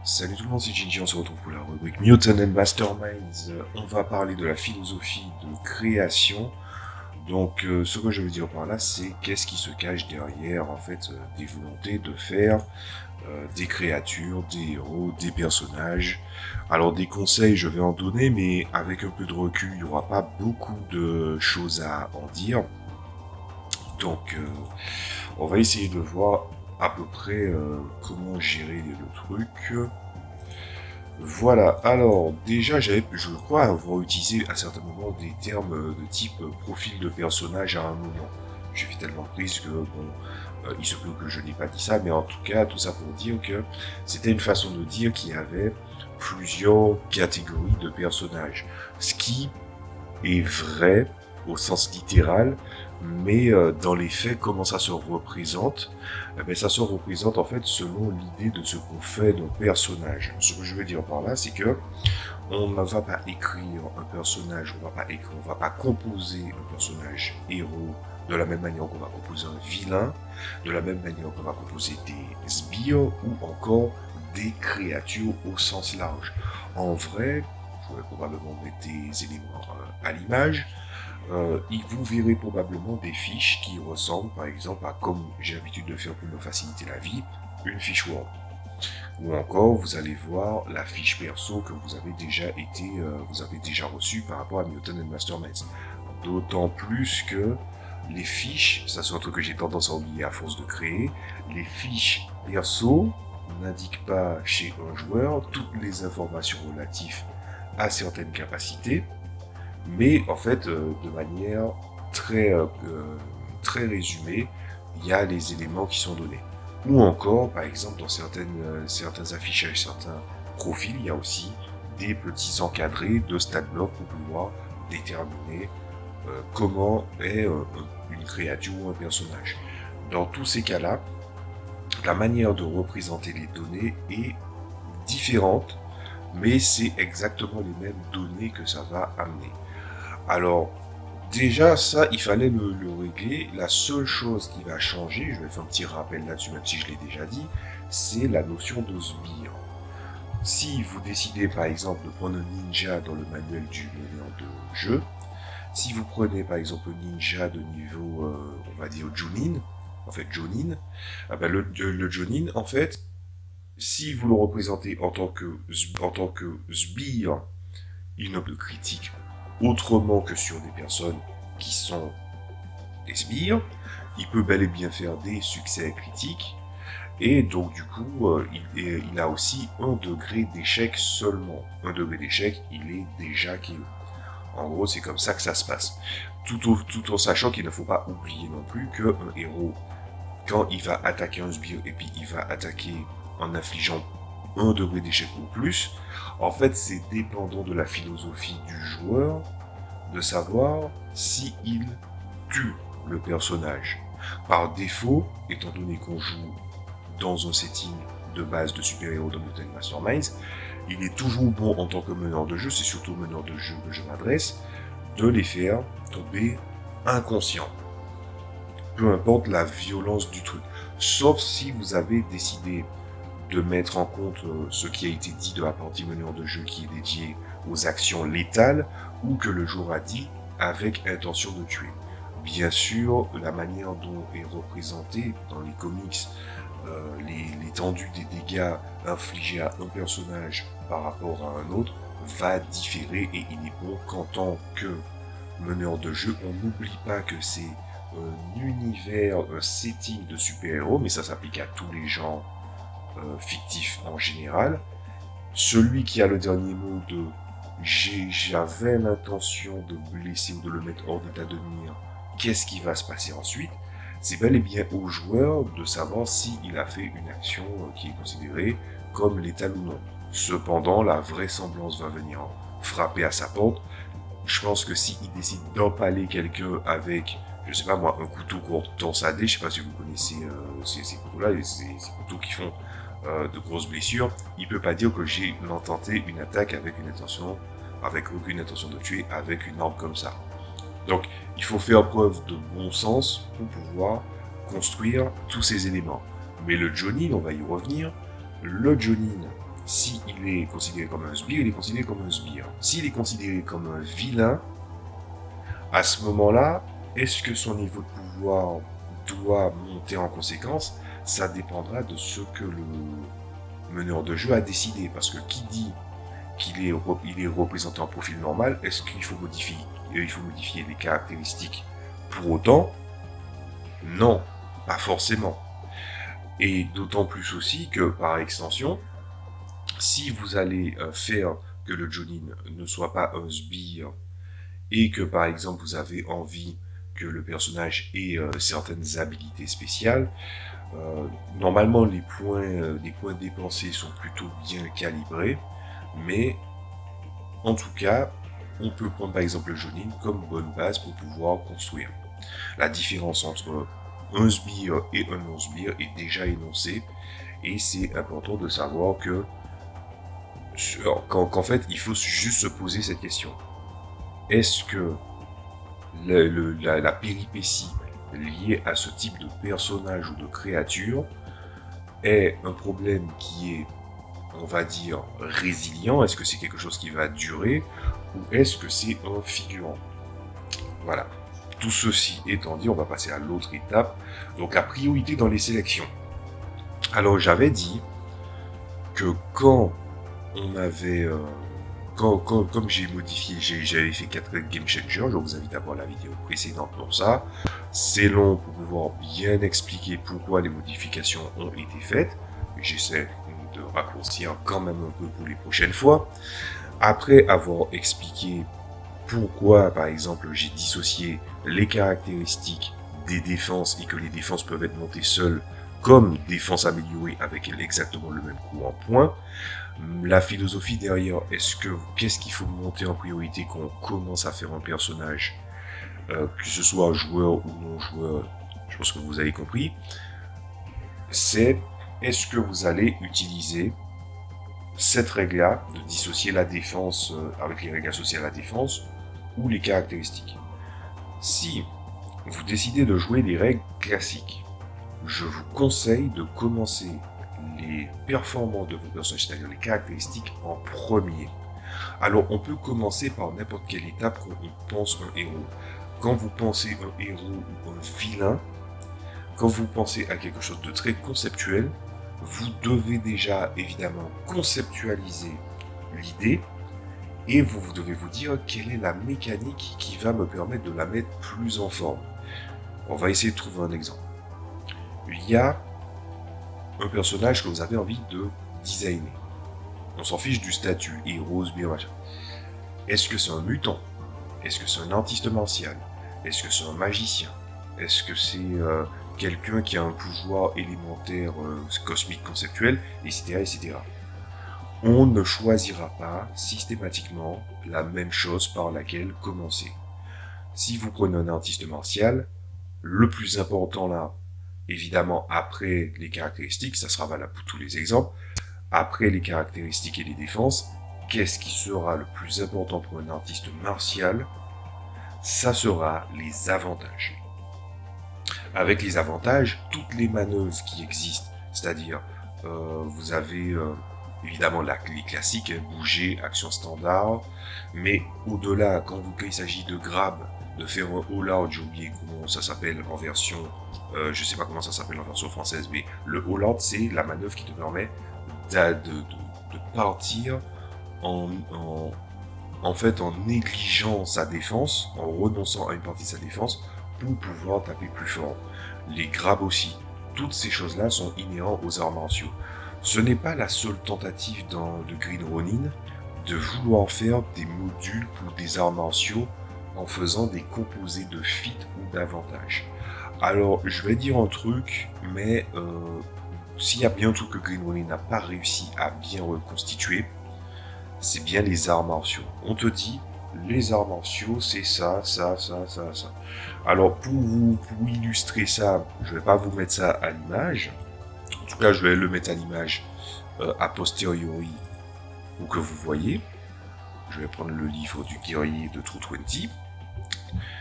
Salut tout le monde, c'est Gigi, on se retrouve pour la rubrique Mutant and Masterminds. On va parler de la philosophie de création. Donc ce que je veux dire par là, c'est qu'est-ce qui se cache derrière en fait des volontés de faire des créatures, des héros, des personnages. Alors des conseils, je vais en donner, mais avec un peu de recul, il n'y aura pas beaucoup de choses à en dire. Donc on va essayer de voir à peu près comment gérer le truc. Voilà, alors déjà je crois avoir utilisé à certains moments des termes de type profil de personnage à un moment. J'ai fait tellement prise que il se peut que je n'ai pas dit ça, mais en tout cas tout ça pour dire que c'était une façon de dire qu'il y avait plusieurs catégories de personnages. Ce qui est vrai au sens littéral, mais dans les faits, comment ça se représente, ça se représente en fait selon l'idée de ce qu'on fait d'un personnage. Ce que je veux dire par là, c'est que on ne va pas écrire un personnage, on va pas composer un personnage héros de la même manière qu'on va composer un vilain, de la même manière qu'on va composer des sbires ou encore des créatures au sens large. En vrai, je pourrais probablement mettre des éléments à l'image. Vous verrez probablement des fiches qui ressemblent par exemple à, comme j'ai l'habitude de faire pour me faciliter la vie, une fiche Word. Ou encore, vous allez voir la fiche perso que vous avez déjà reçue par rapport à Mutant and Masterminds. D'autant plus que les fiches, ça c'est un truc que j'ai tendance à oublier à force de créer, les fiches perso n'indiquent pas chez un joueur toutes les informations relatives à certaines capacités, mais en fait, de manière très, très résumée, il y a les éléments qui sont donnés. Ou encore, par exemple, dans certains affichages, certains profils, il y a aussi des petits encadrés de stat block pour pouvoir déterminer comment est une créature ou un personnage. Dans tous ces cas-là, la manière de représenter les données est différente, mais c'est exactement les mêmes données que ça va amener. Alors, déjà, ça, il fallait le régler. La seule chose qui va changer, je vais faire un petit rappel là-dessus, même si je l'ai déjà dit, c'est la notion de sbire. Si vous décidez, par exemple, de prendre un ninja dans le manuel du meneur de jeu, si vous prenez, par exemple, un ninja de niveau, on va dire, Jonin, en fait, Jonin, le Jonin, en fait, si vous le représentez en tant que sbire, il ne peut critique autrement que sur des personnes qui sont des sbires. Il peut bel et bien faire des succès critiques. Et donc du coup, il a aussi un degré d'échec seulement. Un degré d'échec, il est déjà KO. En gros, c'est comme ça que ça se passe. Tout en sachant qu'il ne faut pas oublier non plus qu'un héros, quand il va attaquer un sbire et puis il va attaquer en infligeant un degré d'échec ou plus, en fait, c'est dépendant de la philosophie du joueur de savoir si il tue le personnage. Par défaut, étant donné qu'on joue dans un setting de base de super-héros de Mutant Masterminds, il est toujours bon en tant que meneur de jeu, c'est surtout au meneur de jeu que je m'adresse, de les faire tomber inconscients. Peu importe la violence du truc. Sauf si vous avez décidé de mettre en compte ce qui a été dit de la partie meneur de jeu qui est dédiée aux actions létales ou que le joueur a dit avec intention de tuer. Bien sûr, la manière dont est représentée dans les comics l'étendue des dégâts infligés à un personnage par rapport à un autre va différer et il est bon qu'en tant que meneur de jeu, on n'oublie pas que c'est un univers, un setting de super-héros, mais ça s'applique à tous les genres fictif en général. Celui qui a le dernier mot de j'avais l'intention de blesser ou de le mettre hors d'état de nuire, qu'est-ce qui va se passer ensuite? C'est bel et bien au joueur de savoir s'il a fait une action qui est considérée comme létale ou non. Cependant, la vraisemblance va venir frapper à sa porte. Je pense que s'il décide d'empaler quelqu'un avec, je sais pas moi, un couteau court dans sa dé, je sais pas si vous connaissez ces couteaux-là, ces couteaux qui font de grosses blessures, il peut pas dire que j'ai intenté une attaque avec aucune intention de tuer avec une arme comme ça. Donc, il faut faire preuve de bon sens pour pouvoir construire tous ces éléments. Mais le Jonin, on va y revenir, le Jonin, s'il est considéré comme un sbire, il est considéré comme un sbire. S'il est considéré comme un vilain, à ce moment-là, est-ce que son niveau de pouvoir doit monter en conséquence? Ça dépendra de ce que le meneur de jeu a décidé. Parce que qui dit qu'il est, il est représenté en profil normal, est-ce qu'il faut modifier les caractéristiques pour autant? Non, pas forcément. Et d'autant plus aussi que, par extension, si vous allez faire que le Jonin ne soit pas un sbire et que, par exemple, vous avez envie que le personnage ait certaines habilités spéciales, normalement les points dépensés sont plutôt bien calibrés, mais en tout cas, on peut prendre par exemple le Jonin comme bonne base pour pouvoir construire. La différence entre un sbire et un non-sbire est déjà énoncée, et c'est important de savoir que qu'en fait, il faut juste se poser cette question. Est-ce que la péripétie liée à ce type de personnage ou de créature est un problème qui est, on va dire, résilient? Est-ce que c'est quelque chose qui va durer? Ou est-ce que c'est un figurant? Voilà. Tout ceci étant dit, on va passer à l'autre étape. Donc la priorité dans les sélections. Alors j'avais dit que quand on avait... comme j'ai modifié, j'avais fait 4 game changers, je vous invite à voir la vidéo précédente pour ça. C'est long pour pouvoir bien expliquer pourquoi les modifications ont été faites. J'essaie de raccourcir quand même un peu pour les prochaines fois. Après avoir expliqué pourquoi, par exemple, j'ai dissocié les caractéristiques des défenses et que les défenses peuvent être montées seules comme défense améliorée avec exactement le même coup en points. La philosophie derrière, qu'est-ce qu'il faut monter en priorité quand on commence à faire un personnage, que ce soit joueur ou non joueur, je pense que vous avez compris, c'est est-ce que vous allez utiliser cette règle-là de dissocier la défense avec les règles associées à la défense ou les caractéristiques. Si vous décidez de jouer les règles classiques, je vous conseille de commencer les performances de vos personnages, c'est-à-dire les caractéristiques, en premier. Alors, on peut commencer par n'importe quelle étape quand on pense un héros. Quand vous pensez un héros ou un vilain, quand vous pensez à quelque chose de très conceptuel, vous devez déjà, évidemment, conceptualiser l'idée et vous devez vous dire quelle est la mécanique qui va me permettre de la mettre plus en forme. On va essayer de trouver un exemple. Il y a un personnage que vous avez envie de designer. On s'en fiche du statut, héros, sbire, machin. Est-ce que c'est un mutant? Est-ce que c'est un artiste martial? Est-ce que c'est un magicien? Est-ce que c'est quelqu'un qui a un pouvoir élémentaire, cosmique, conceptuel, etc., etc. On ne choisira pas systématiquement la même chose par laquelle commencer. Si vous prenez un artiste martial, le plus important là, évidemment après les caractéristiques, ça sera valable pour tous les exemples, après les caractéristiques et les défenses, qu'est-ce qui sera le plus important pour un artiste martial? Ça sera les avantages. Avec les avantages, toutes les manœuvres qui existent, c'est-à-dire vous avez évidemment les classiques, bouger, action standard, mais au-delà, quand il s'agit de grab, de faire un all-out, j'ai oublié comment ça s'appelle en version, je sais pas comment ça s'appelle en version française, mais le all-out, c'est la manœuvre qui te permet de partir en fait en négligeant sa défense, en renonçant à une partie de sa défense pour pouvoir taper plus fort. Les grabs aussi. Toutes ces choses-là sont inhérentes aux arts martiaux. Ce n'est pas la seule tentative dans le Green Ronin de vouloir faire des modules pour des arts martiaux en faisant des composés de feats ou d'avantages. Alors, je vais dire un truc, mais s'il y a bien tout que Green Ronin n'a pas réussi à bien reconstituer, c'est bien les arts martiaux. On te dit, les arts martiaux, c'est ça, ça, ça, ça, ça. Alors, pour illustrer ça, je vais pas vous mettre ça à l'image. En tout cas, je vais le mettre à l'image a posteriori pour que vous voyez. Je vais prendre le livre du guerrier de True 20.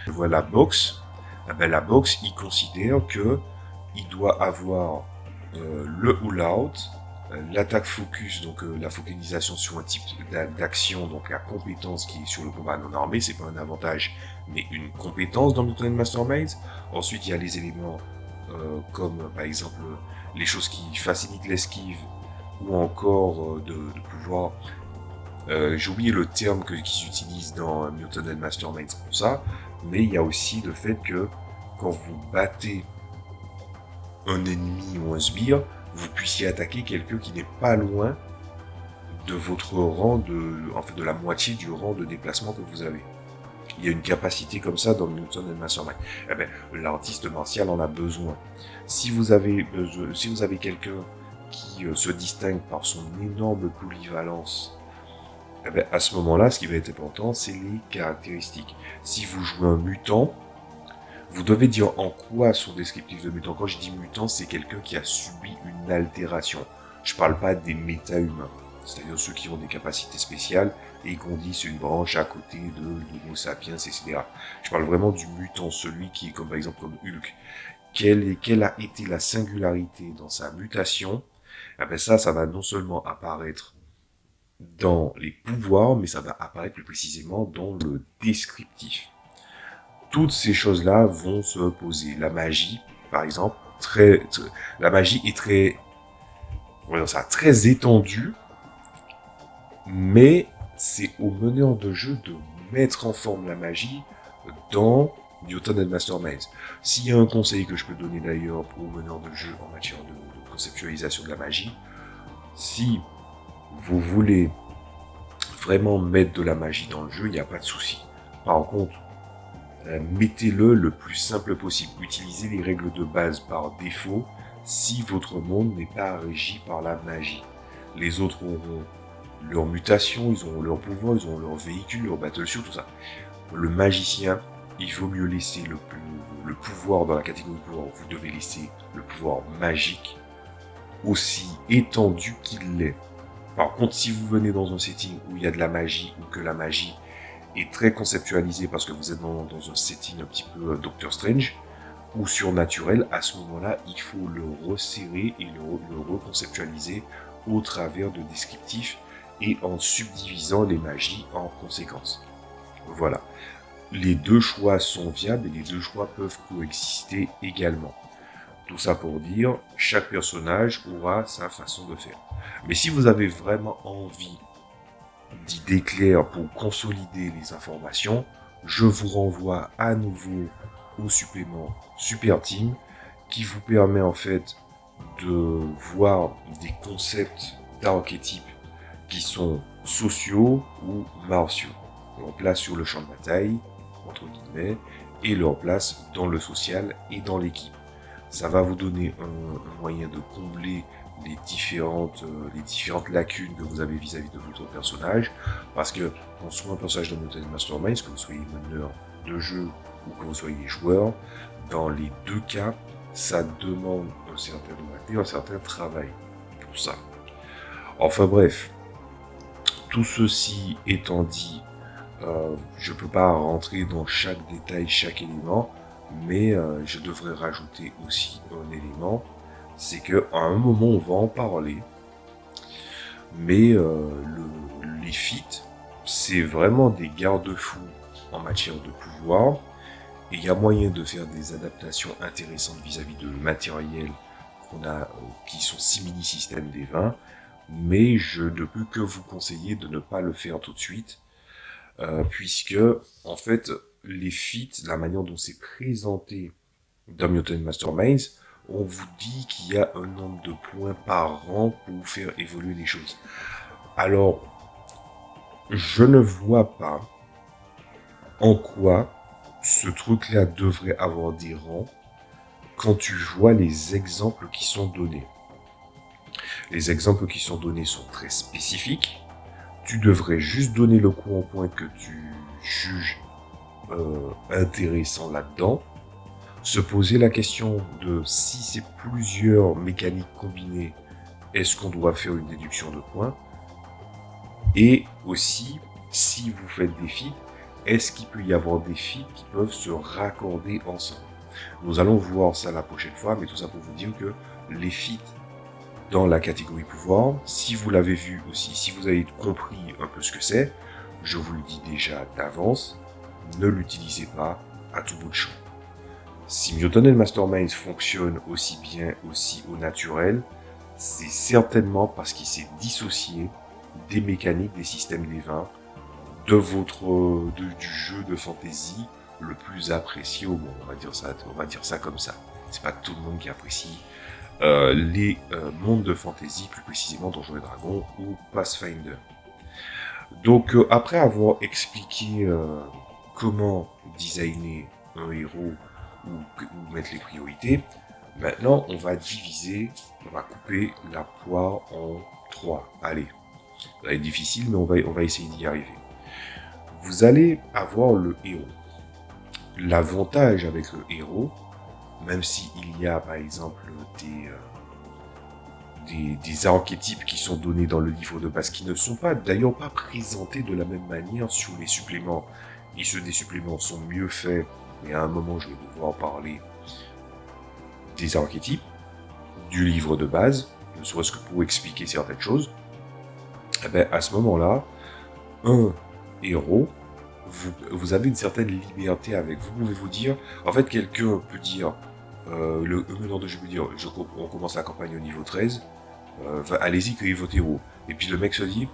Je vois la box. Eh ben, la box, il considère que il doit avoir le all-out L'attaque focus, donc la focalisation sur un type d'action, donc la compétence qui est sur le combat non armé, c'est pas un avantage, mais une compétence dans Mutant Masterminds. Ensuite, il y a les éléments comme par exemple les choses qui facilitent l'esquive ou encore de pouvoir. J'ai oublié le terme qu'ils utilisent dans Mutant Masterminds pour ça, mais il y a aussi le fait que quand vous battez un ennemi ou un sbire, vous puissiez attaquer quelqu'un qui n'est pas loin de votre rang, en fait de la moitié du rang de déplacement que vous avez. Il y a une capacité comme ça dans le Mutant Mastermind. Eh ben, l'artiste martial en a besoin. Si vous avez quelqu'un qui se distingue par son énorme polyvalence, eh ben, à ce moment-là, ce qui va être important, c'est les caractéristiques. Si vous jouez un mutant, vous devez dire en quoi son descriptif de mutant. Quand je dis mutant, c'est quelqu'un qui a subi une altération. Je parle pas des méta-humains, c'est-à-dire ceux qui ont des capacités spéciales et grandissent une branche à côté de l'Homo sapiens, etc. Je parle vraiment du mutant, celui qui est comme par exemple comme Hulk. Quelle a été la singularité dans sa mutation? Eh ben ça va non seulement apparaître dans les pouvoirs, mais ça va apparaître plus précisément dans le descriptif. Toutes ces choses-là vont se poser. La magie, par exemple, la magie est très étendue, mais c'est au meneur de jeu de mettre en forme la magie dans Mutant Masterminds. S'il y a un conseil que je peux donner d'ailleurs aux meneurs de jeu en matière de conceptualisation de la magie, si vous voulez vraiment mettre de la magie dans le jeu, il n'y a pas de souci. Par contre, mettez-le le plus simple possible. Utilisez les règles de base par défaut si votre monde n'est pas régi par la magie. Les autres auront leur mutation, ils auront leur pouvoir, ils auront leur véhicule, leur battleship, tout ça. Le magicien, il vaut mieux laisser le pouvoir dans la catégorie pouvoir. Vous devez laisser le pouvoir magique aussi étendu qu'il l'est. Par contre, si vous venez dans un setting où il y a de la magie ou que la magie est très conceptualisée parce que vous êtes dans un setting un petit peu Doctor Strange ou surnaturel, à ce moment-là, il faut le resserrer et le reconceptualiser au travers de descriptifs et en subdivisant les magies en conséquence. Voilà. Les deux choix sont viables et les deux choix peuvent coexister également. Tout ça pour dire, chaque personnage aura sa façon de faire. Mais si vous avez vraiment envie d'idées claires pour consolider les informations, je vous renvoie à nouveau au supplément Super Team qui vous permet en fait de voir des concepts d'archétypes qui sont sociaux ou martiaux, leur place sur le champ de bataille, entre guillemets, et leur place dans le social et dans l'équipe. Ça va vous donner un moyen de combler les différentes lacunes que vous avez vis-à-vis de votre personnage, parce que qu'on soit un personnage de Mutant Masterminds, que vous soyez meneur de jeu ou que vous soyez joueur, dans les deux cas, ça demande un certain doigté, un certain travail pour ça. Enfin bref, tout ceci étant dit, je ne peux pas rentrer dans chaque détail, chaque élément, mais je devrais rajouter aussi un élément, c'est qu'à un moment on va en parler, mais les feats, c'est vraiment des garde-fous en matière de pouvoir, et il y a moyen de faire des adaptations intéressantes vis-à-vis de matériel qu'on a, qui sont simili-systèmes des 20, mais je ne peux que vous conseiller de ne pas le faire tout de suite, puisque en fait les feats, la manière dont c'est présenté dans Mutant Masterminds, on vous dit qu'il y a un nombre de points par rang pour faire évoluer les choses. Alors, je ne vois pas en quoi ce truc-là devrait avoir des rangs quand tu vois les exemples qui sont donnés. Les exemples qui sont donnés sont très spécifiques. Tu devrais juste donner le coup en point que tu juges intéressant là-dedans. Se poser la question de si c'est plusieurs mécaniques combinées, est-ce qu'on doit faire une déduction de points? Et aussi, si vous faites des feats, est-ce qu'il peut y avoir des feats qui peuvent se raccorder ensemble? Nous allons voir ça la prochaine fois, mais tout ça pour vous dire que les feats dans la catégorie pouvoir. Si vous l'avez vu aussi, si vous avez compris un peu ce que c'est, je vous le dis déjà d'avance, ne l'utilisez pas à tout bout de champ. Si Mutton Masterminds fonctionne aussi bien, aussi au naturel, c'est certainement parce qu'il s'est dissocié des mécaniques, des systèmes des vins, du jeu de fantasy le plus apprécié au monde. On va dire ça comme ça. C'est pas tout le monde qui apprécie les mondes de fantasy, plus précisément Donjons et Dragons ou Pathfinder. Donc après avoir expliqué comment designer un héros ou mettre les priorités, maintenant on va couper la poire en 3. Allez, ça va être difficile, mais on va essayer d'y arriver. Vous allez avoir le héros. L'avantage avec le héros, même s'il y a par exemple des archétypes qui sont donnés dans le livre de base, qui ne sont pas d'ailleurs pas présentés de la même manière sur les suppléments. Et ceux des suppléments sont mieux faits, mais à un moment je vais devoir parler des archétypes, du livre de base, ne serait-ce que pour expliquer certaines choses. Et bien à ce moment-là, un héros, vous avez une certaine liberté avec. Vous pouvez vous dire, en fait quelqu'un peut dire, le meneur de jeu peut dire, on commence la campagne au niveau 13, allez-y, cueillez votre héros. Et puis le mec se dit,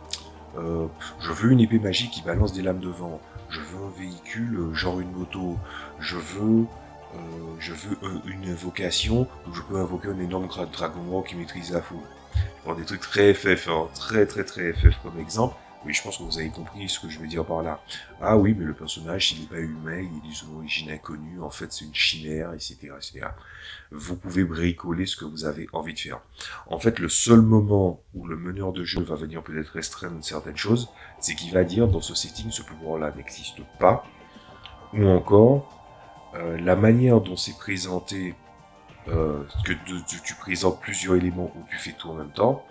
je veux une épée magique qui balance des lames de vent, je veux un véhicule, genre une moto, je veux une invocation où je peux invoquer un énorme dragon noir qui maîtrise la foule. Je prends des trucs très FF, hein, très FF comme exemple, mais je pense que vous avez compris ce que je veux dire par là. Ah oui, mais le personnage, s'il n'est pas humain, il est d'une origine inconnue, en fait c'est une chimère, etc., etc. Vous pouvez bricoler ce que vous avez envie de faire. En fait, le seul moment où le meneur de jeu va venir peut-être restreindre certaines choses, c'est qu'il va dire, dans ce setting, ce pouvoir-là n'existe pas, ou encore, la manière dont c'est présenté, tu présentes plusieurs éléments ou tu fais tout en même temps,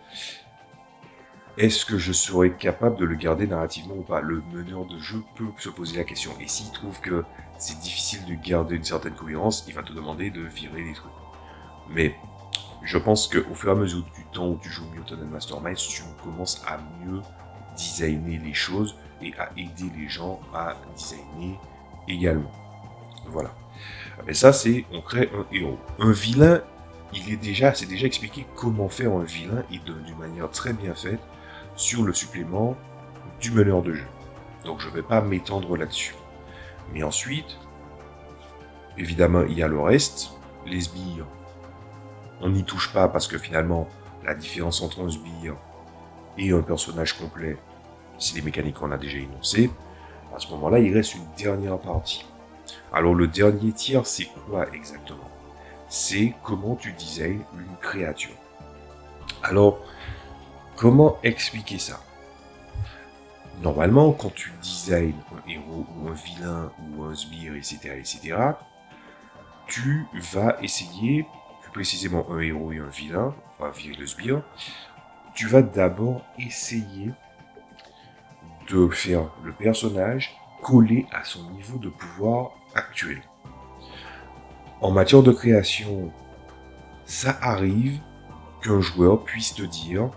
est-ce que je serais capable de le garder narrativement ou pas? Le meneur de jeu peut se poser la question. Et s'il trouve que c'est difficile de garder une certaine cohérence, il va te demander de virer des trucs. Mais je pense qu'au fur et à mesure du temps où tu joues Mutton Masterminds, tu commences à mieux designer les choses et à aider les gens à designer également. Voilà. Mais ça, c'est, on crée un héros. Un vilain, c'est déjà expliqué comment faire un vilain et d'une manière très bien faite sur le supplément du meneur de jeu. Donc je ne vais pas m'étendre là-dessus. Mais ensuite, évidemment, il y a le reste. Les sbires, on n'y touche pas parce que finalement, la différence entre un sbire et un personnage complet, c'est les mécaniques qu'on a déjà énoncées. À ce moment-là, il reste une dernière partie. Alors le dernier tiers, c'est quoi exactement? C'est comment tu designs une créature. Alors, comment expliquer ça? Normalement, quand tu designs un héros ou un vilain ou un sbire, etc., tu vas essayer, plus précisément un héros et un vilain, enfin virer le sbire, tu vas d'abord essayer de faire le personnage coller à son niveau de pouvoir actuel. En matière de création, ça arrive qu'un joueur puisse te dire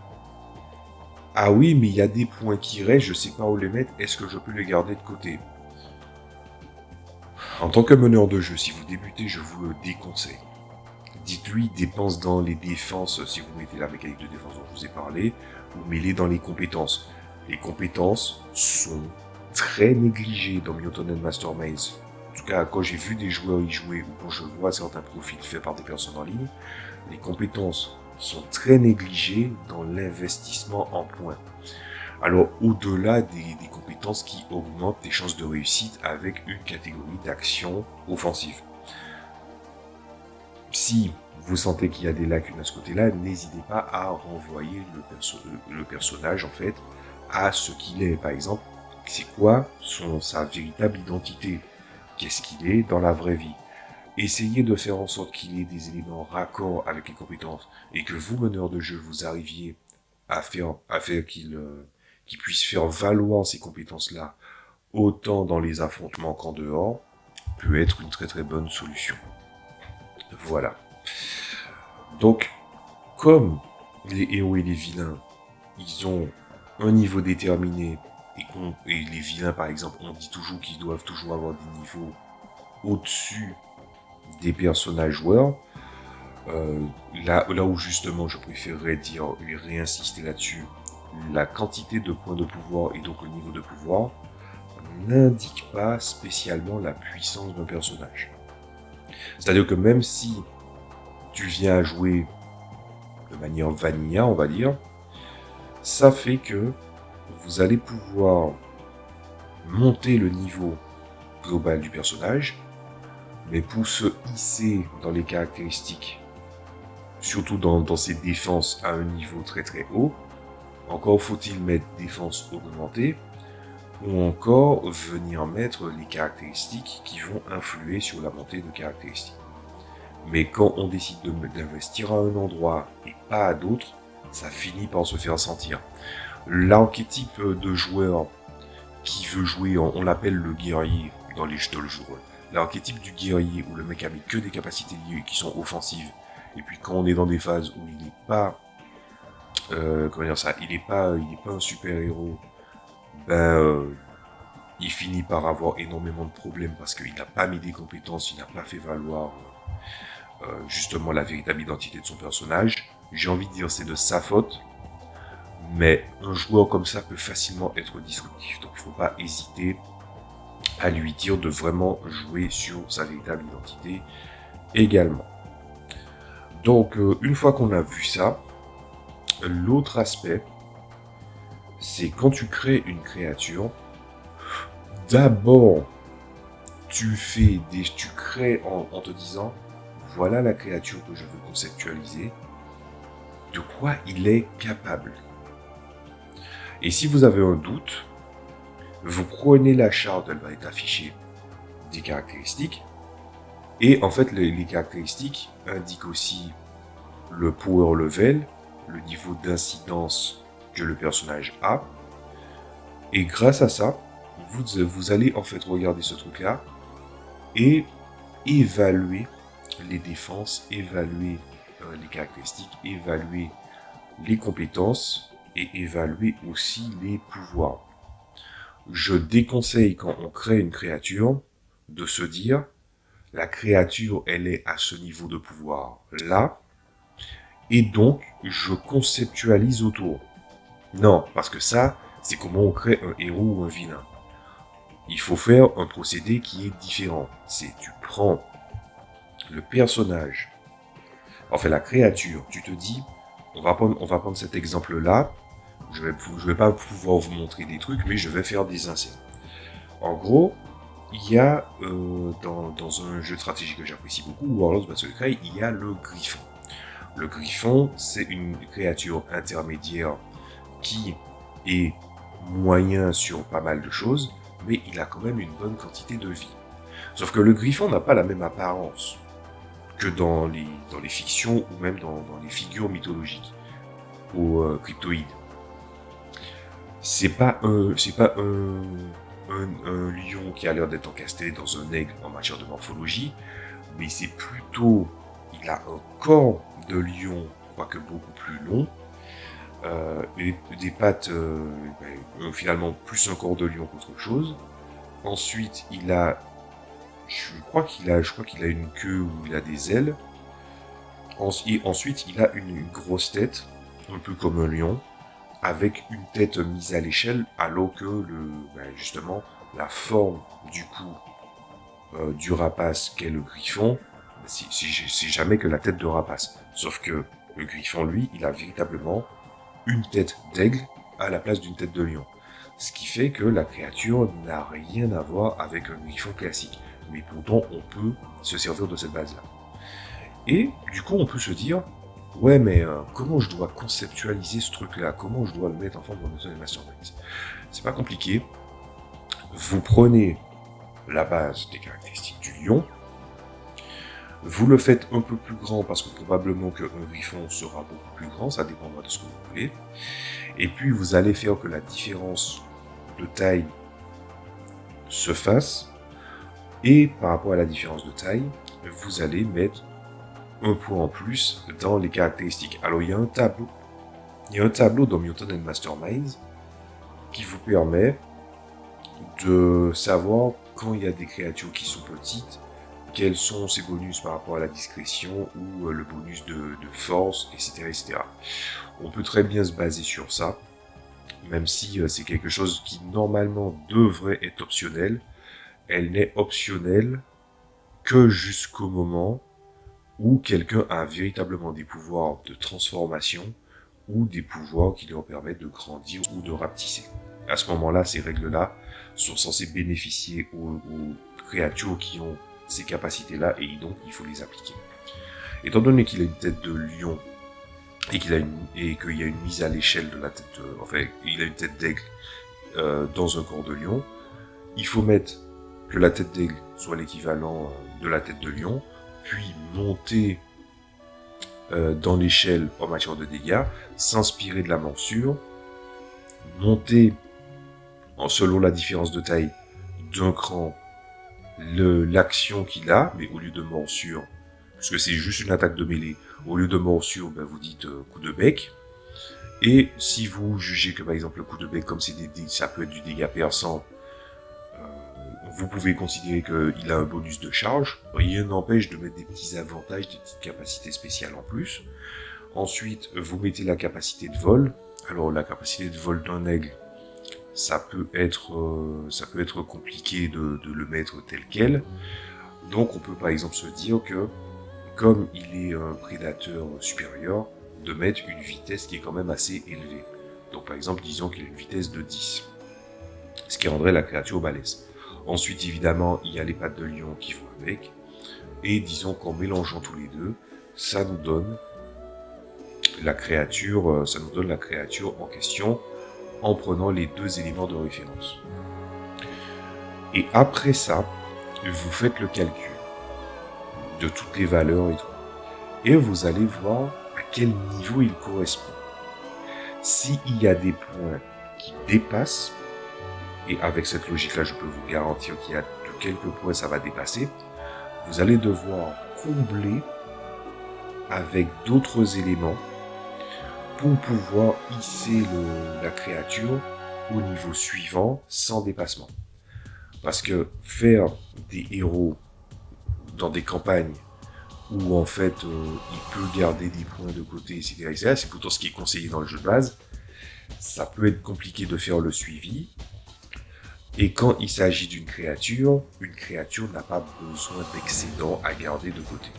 « Ah oui, mais il y a des points qui restent, je sais pas où les mettre, est-ce que je peux les garder de côté ?» En tant que meneur de jeu, si vous débutez, je vous le déconseille. Dites-lui, dépense dans les défenses, si vous mettez la mécanique de défense dont je vous ai parlé, ou mêlez dans les compétences. Les compétences sont très négligées dans Mutton Masterminds. En tout cas, quand j'ai vu des joueurs y jouer, ou quand je vois certains profils faits par des personnes en ligne, les compétences sont très négligées dans l'investissement en points. Alors, au-delà des compétences qui augmentent tes chances de réussite avec une catégorie d'action offensive. Si vous sentez qu'il y a des lacunes à ce côté-là, n'hésitez pas à renvoyer le personnage en fait à ce qu'il est. Par exemple, c'est quoi sa véritable identité? Qu'est-ce qu'il est dans la vraie vie? Essayez de faire en sorte qu'il ait des éléments raccords avec les compétences et que vous, meneur de jeu, vous arriviez à faire qu'il puisse faire valoir ces compétences-là autant dans les affrontements qu'en dehors, peut être une très très bonne solution. Voilà. Donc, comme les héros et les vilains, ils ont un niveau déterminé, et les vilains par exemple, on dit toujours qu'ils doivent toujours avoir des niveaux au-dessus des personnages joueurs. Là où justement je préférerais dire et réinsister là-dessus, la quantité de points de pouvoir et donc le niveau de pouvoir n'indique pas spécialement la puissance d'un personnage. C'est-à-dire que même si tu viens à jouer de manière vanilla, on va dire, ça fait que vous allez pouvoir monter le niveau global du personnage, mais pour se hisser dans les caractéristiques, surtout dans ses défenses à un niveau très très haut, encore faut-il mettre défense augmentée, ou encore venir mettre les caractéristiques qui vont influer sur la montée de caractéristiques. Mais quand on décide d'investir à un endroit et pas à d'autres, ça finit par se faire sentir. L'archétype de joueur qui veut jouer, on l'appelle le guerrier dans les jeux de jeu. L'archétype du guerrier où le mec a mis que des capacités qui sont offensives, et puis quand on est dans des phases où il n'est pas, comment dire ça, il n'est pas un super héros, il finit par avoir énormément de problèmes parce qu'il n'a pas mis des compétences, il n'a pas fait valoir justement la véritable identité de son personnage. J'ai envie de dire c'est de sa faute, mais un joueur comme ça peut facilement être disruptif, donc il ne faut pas hésiter à lui dire de vraiment jouer sur sa véritable identité également. Donc une fois qu'on a vu ça, l'autre aspect, c'est quand tu crées une créature, d'abord tu crées en te disant voilà la créature que je veux conceptualiser, de quoi il est capable. Et si vous avez un doute, vous prenez la charte, elle va être affichée des caractéristiques, et en fait les caractéristiques indiquent aussi le power level, le niveau d'incidence que le personnage a, et grâce à ça, vous allez en fait regarder ce truc-là et évaluer les défenses, évaluer les caractéristiques, évaluer les compétences et évaluer aussi les pouvoirs. Je déconseille quand on crée une créature de se dire la créature elle est à ce niveau de pouvoir là et donc je conceptualise autour. Non, parce que ça c'est comment on crée un héros ou un vilain. Il faut faire un procédé qui est différent. C'est tu prends le personnage, enfin la créature, tu te dis, on va prendre cet exemple-là, je vais pas pouvoir vous montrer des trucs, mais je vais faire des inserts. En gros, il y a dans un jeu de stratégie que j'apprécie beaucoup, Warlords of Battle, il y a le Griffon. Le Griffon, c'est une créature intermédiaire qui est moyen sur pas mal de choses, mais il a quand même une bonne quantité de vie. Sauf que le Griffon n'a pas la même apparence que dans les fictions ou même dans les figures mythologiques ou cryptoïdes. C'est pas un lion qui a l'air d'être encasté dans un aigle en matière de morphologie, mais c'est plutôt, il a un corps de lion, quoique beaucoup plus long, et des pattes, finalement plus un corps de lion qu'autre chose. Ensuite, je crois qu'il a une queue ou il a des ailes. Ensuite, il a une grosse tête, un peu comme un lion, avec une tête mise à l'échelle, alors que justement la forme du cou du rapace qu'est le griffon, c'est jamais que la tête de rapace. Sauf que le griffon, lui, il a véritablement une tête d'aigle à la place d'une tête de lion. Ce qui fait que la créature n'a rien à voir avec un griffon classique. Mais pourtant, on peut se servir de cette base-là. Et du coup, on peut se dire, ouais, mais comment je dois conceptualiser ce truc-là? Comment je dois le mettre en forme dans une masterminds? C'est pas compliqué. Vous prenez la base des caractéristiques du lion, vous le faites un peu plus grand parce que probablement qu'un griffon sera beaucoup plus grand, ça dépendra de ce que vous voulez. Et puis vous allez faire que la différence de taille se fasse. Et par rapport à la différence de taille, vous allez mettre un point en plus dans les caractéristiques. Alors il y a un tableau Il y a un tableau dans Mutant and Masterminds qui vous permet de savoir quand il y a des créatures qui sont petites, quels sont ces bonus par rapport à la discrétion ou le bonus de force, etc., etc. On peut très bien se baser sur ça, même si c'est quelque chose qui normalement devrait être optionnel. Elle n'est optionnelle que jusqu'au moment où quelqu'un a véritablement des pouvoirs de transformation ou des pouvoirs qui leur permettent de grandir ou de rapetisser. À ce moment-là, ces règles-là sont censées bénéficier aux créatures qui ont ces capacités-là et donc il faut les appliquer. Étant donné qu'il a une tête de lion et qu'il y a une mise à l'échelle de la tête, il a une tête d'aigle dans un corps de lion, il faut mettre que la tête d'aigle soit l'équivalent de la tête de lion, puis monter dans l'échelle en matière de dégâts, s'inspirer de la morsure, monter selon la différence de taille d'un cran l'action qu'il a, mais au lieu de morsure, puisque c'est juste une attaque de mêlée, au lieu de morsure, ben vous dites coup de bec. Et si vous jugez que par exemple le coup de bec, comme ça peut être du dégât perçant, vous pouvez considérer qu'il a un bonus de charge. Rien n'empêche de mettre des petits avantages, des petites capacités spéciales en plus. Ensuite, vous mettez la capacité de vol. Alors la capacité de vol d'un aigle, ça peut être compliqué de le mettre tel quel. Donc on peut par exemple se dire que, comme il est un prédateur supérieur, de mettre une vitesse qui est quand même assez élevée. Donc par exemple, disons qu'il a une vitesse de 10, ce qui rendrait la créature balèze. Ensuite, évidemment, il y a les pattes de lion qui vont avec, et disons qu'en mélangeant tous les deux, ça nous donne la créature en question, en prenant les deux éléments de référence. Et après ça, vous faites le calcul de toutes les valeurs et tout. Et vous allez voir à quel niveau il correspond. S'il y a des points qui dépassent, et avec cette logique-là, je peux vous garantir qu'il y a de quelques points ça va dépasser, vous allez devoir combler avec d'autres éléments pour pouvoir hisser la créature au niveau suivant sans dépassement. Parce que faire des héros dans des campagnes où en fait il peut garder des points de côté, etc., c'est pourtant ce qui est conseillé dans le jeu de base, ça peut être compliqué de faire le suivi. Et quand il s'agit d'une créature n'a pas besoin d'excédent à garder de côté.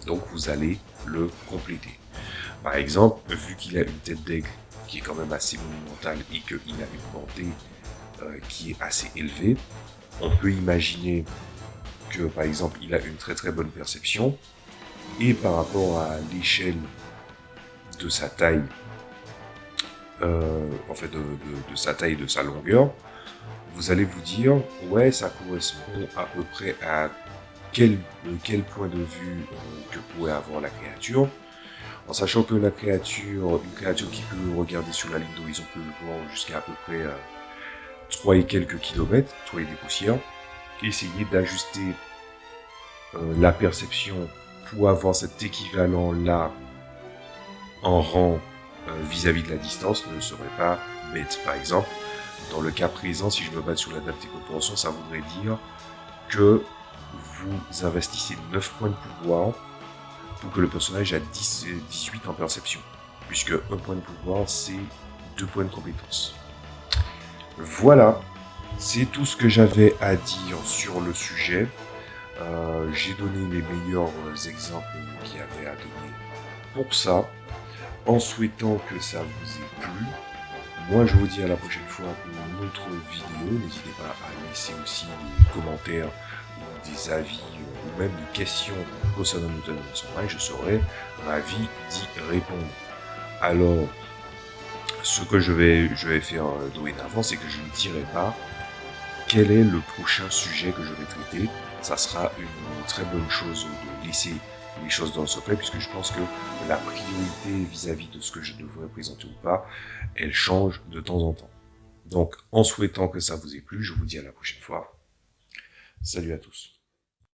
Donc vous allez le compléter. Par exemple, vu qu'il a une tête d'aigle qui est quand même assez monumentale et qu'il a une portée qui est assez élevée, on peut imaginer que par exemple il a une très très bonne perception et par rapport à l'échelle de sa taille, de sa taille et de sa longueur, vous allez vous dire, ouais, ça correspond à peu près à quel point de vue que pourrait avoir la créature, en sachant que une créature qui peut regarder sur la ligne d'horizon peut voir jusqu'à peu près 3 et quelques kilomètres, 3 et des poussières. Essayez d'ajuster la perception pour avoir cet équivalent-là en rang vis-à-vis de la distance ne serait pas bête. Par exemple, dans le cas présent, si je me base sur l'adapté proportion, ça voudrait dire que vous investissez 9 points de pouvoir pour que le personnage ait 18 en perception. Puisque 1 point de pouvoir, c'est 2 points de compétence. Voilà, c'est tout ce que j'avais à dire sur le sujet. J'ai donné les meilleurs exemples qu'il y avait à donner pour ça, en souhaitant que ça vous ait plu. Moi, je vous dis à la prochaine fois pour une autre vidéo. N'hésitez pas à laisser aussi des commentaires ou des avis ou même des questions concernant Mutant and Masterminds. Je serai ravi d'y répondre. Alors, ce que je vais faire dorénavant, c'est que je ne dirai pas quel est le prochain sujet que je vais traiter. Ça sera une très bonne chose de laisser les choses dans le secret, puisque je pense que la priorité vis-à-vis de ce que je devrais présenter ou pas, elle change de temps en temps. Donc, en souhaitant que ça vous ait plu, je vous dis à la prochaine fois. Salut à tous.